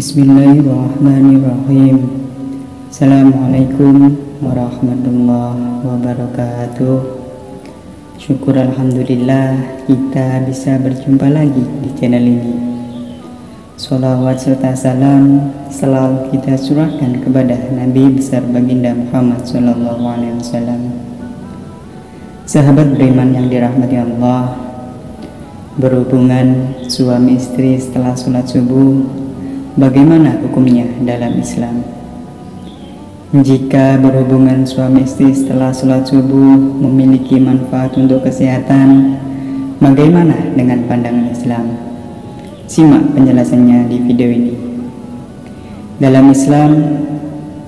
Bismillahirrahmanirrahim. Assalamualaikum warahmatullahi wabarakatuh. Syukur alhamdulillah kita bisa berjumpa lagi di channel ini. Sholawat serta salam selalu kita curahkan kepada Nabi besar baginda Muhammad SAW. Sahabat beriman yang dirahmati Allah, berhubungan suami istri setelah sholat subuh, bagaimana hukumnya dalam Islam? Jika berhubungan suami istri setelah sholat subuh memiliki manfaat untuk kesehatan, bagaimana dengan pandangan Islam? Simak penjelasannya di video ini. Dalam Islam,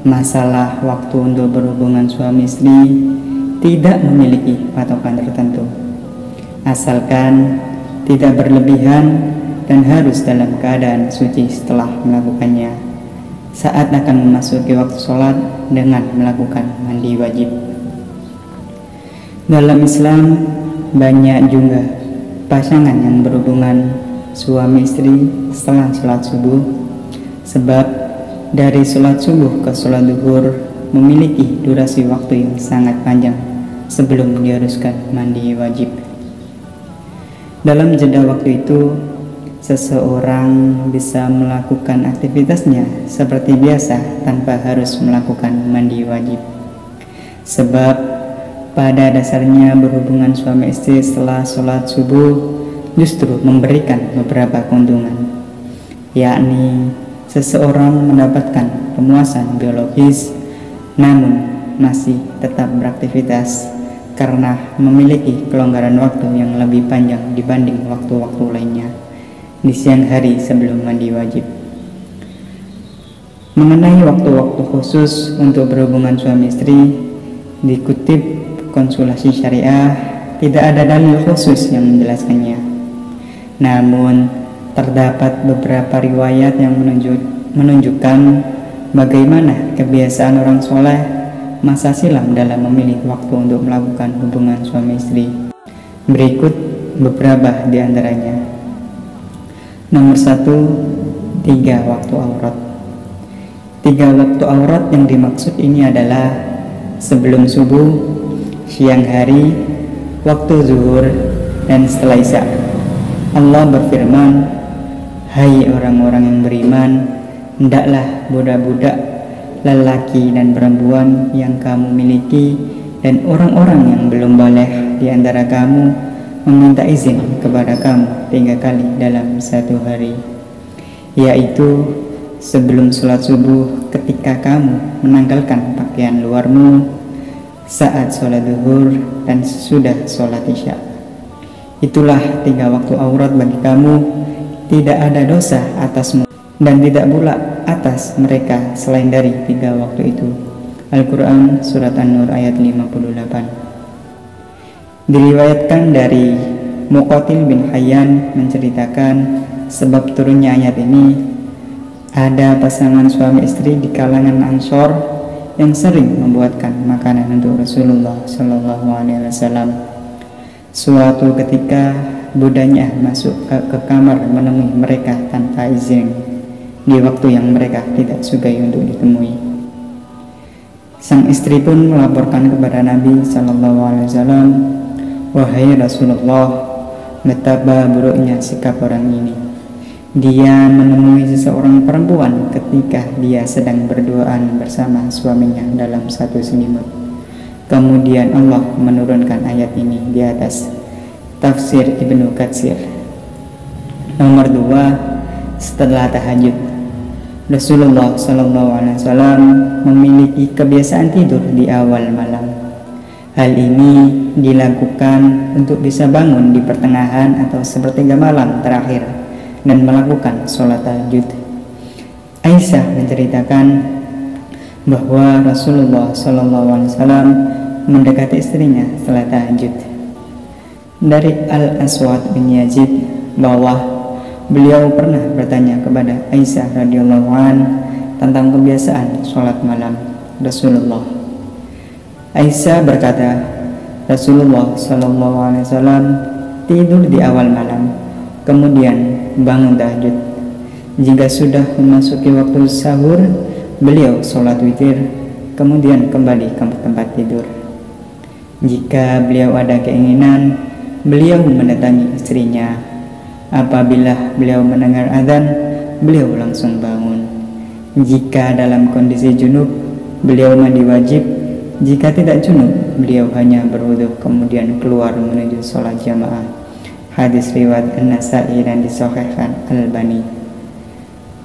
masalah waktu untuk berhubungan suami istri tidak memiliki patokan tertentu, asalkan tidak berlebihan dan harus dalam keadaan suci setelah melakukannya saat akan memasuki waktu sholat dengan melakukan mandi wajib. Dalam Islam banyak juga pasangan yang berhubungan suami istri setelah sholat subuh, sebab dari sholat subuh ke sholat duhur memiliki durasi waktu yang sangat panjang sebelum diharuskan mandi wajib. Dalam jeda waktu itu, seseorang bisa melakukan aktivitasnya seperti biasa tanpa harus melakukan mandi wajib. Sebab pada dasarnya berhubungan suami istri setelah sholat subuh justru memberikan beberapa keuntungan, yakni seseorang mendapatkan pemuasan biologis namun masih tetap beraktivitas karena memiliki kelonggaran waktu yang lebih panjang dibanding waktu-waktu lainnya di siang hari sebelum mandi wajib. Mengenai waktu-waktu khusus untuk berhubungan suami istri, dikutip Konsultasi Syariah, tidak ada dalil khusus yang menjelaskannya. Namun, terdapat beberapa riwayat yang menunjukkan bagaimana kebiasaan orang soleh masa silam dalam memilih waktu untuk melakukan hubungan suami istri. Berikut beberapa di antaranya. Nomor 1, 3 waktu aurat. 3 waktu aurat yang dimaksud ini adalah sebelum subuh, siang hari, waktu zuhur, dan setelah isya. Allah berfirman, "Hai orang-orang yang beriman, hendaklah budak-budak, lelaki dan perempuan yang kamu miliki dan orang-orang yang belum baligh di antara kamu meminta izin kepada kamu 3 kali dalam satu hari, yaitu sebelum sholat subuh ketika kamu menanggalkan pakaian luarmu, saat sholat duhur, dan sesudah sholat isya. Itulah 3 waktu aurat bagi kamu, tidak ada dosa atasmu dan tidak pula atas mereka selain dari 3 waktu itu." Al-Quran Surat An-Nur ayat 58. Diriwayatkan dari Muqatil bin Hayyan menceritakan sebab turunnya ayat ini, ada pasangan suami istri di kalangan Ansor yang sering membuatkan makanan untuk Rasulullah SAW. Suatu ketika budanya masuk ke kamar menemui mereka tanpa izin di waktu yang mereka tidak sukai untuk ditemui. Sang istri pun melaporkan kepada Nabi SAW, "Wahai Rasulullah, betapa buruknya sikap orang ini. Dia menemui seseorang perempuan ketika dia sedang berduaan bersama suaminya dalam satu selimut." Kemudian Allah menurunkan ayat ini di atas. Tafsir Ibnu Katsir. Nomor 2, setelah tahajud. Rasulullah SAW memiliki kebiasaan tidur di awal malam. Hal ini dilakukan untuk bisa bangun di pertengahan atau sepertiga malam terakhir dan melakukan sholat tahajud. Aisyah menceritakan bahwa Rasulullah SAW mendekati istrinya setelah tahajud. Dari Al-Aswad bin Yazid bahwa beliau pernah bertanya kepada Aisyah radhiyallahu anha tentang kebiasaan sholat malam Rasulullah. Aisyah berkata, Rasulullah SAW tidur di awal malam, kemudian bangun tahajud. Jika sudah memasuki waktu sahur, beliau sholat witir, kemudian kembali ke tempat tidur. Jika beliau ada keinginan, beliau mendatangi istrinya. Apabila beliau mendengar azan, beliau langsung bangun. Jika dalam kondisi junub, beliau mandi wajib. Jika tidak junub, beliau hanya berwudu kemudian keluar menuju sholat jamaah. Hadis riwayat An-Nasa'i dan disahihkan Al-Albani.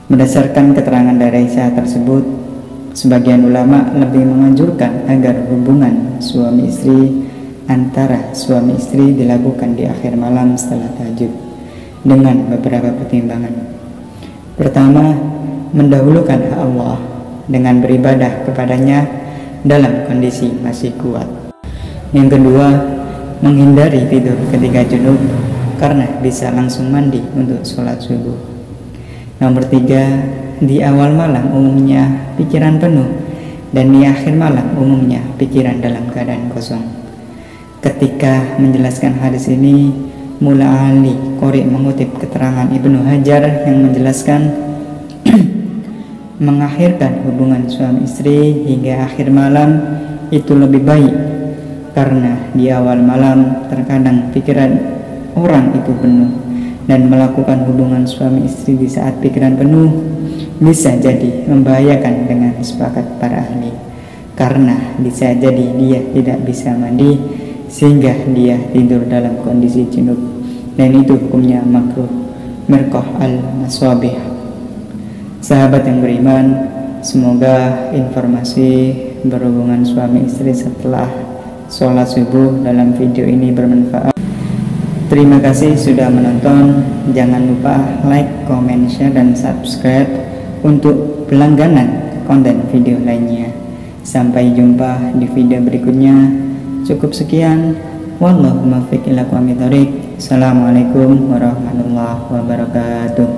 Berdasarkan keterangan dari Aisyah tersebut, sebagian ulama lebih menganjurkan agar hubungan suami istri antara suami istri dilakukan di akhir malam setelah tahajud dengan beberapa pertimbangan. Pertama, mendahulukan hak Allah dengan beribadah kepadanya dalam kondisi masih kuat. Yang kedua, menghindari tidur ketika junub karena bisa langsung mandi untuk sholat subuh. Nomor 3, di awal malam umumnya pikiran penuh dan di akhir malam umumnya pikiran dalam keadaan kosong. Ketika menjelaskan hadis ini, Mula Ali Qori mengutip keterangan Ibnu Hajar yang menjelaskan mengakhirkan hubungan suami istri hingga akhir malam itu lebih baik, karena di awal malam terkadang pikiran orang itu penuh, dan melakukan hubungan suami istri di saat pikiran penuh bisa jadi membahayakan dengan sepakat para ahli, karena bisa jadi dia tidak bisa mandi sehingga dia tidur dalam kondisi junub, dan itu hukumnya makruh. Mirqah Al-Maswabih. Sahabat yang beriman, semoga informasi berhubungan suami istri setelah sholat subuh dalam video ini bermanfaat. Terima kasih sudah menonton. Jangan lupa like, comment, share, dan subscribe untuk berlangganan konten video lainnya. Sampai jumpa di video berikutnya. Cukup sekian. Wallahu muwaffiq ila aqwamit thoriq. Assalamualaikum warahmatullahi wabarakatuh.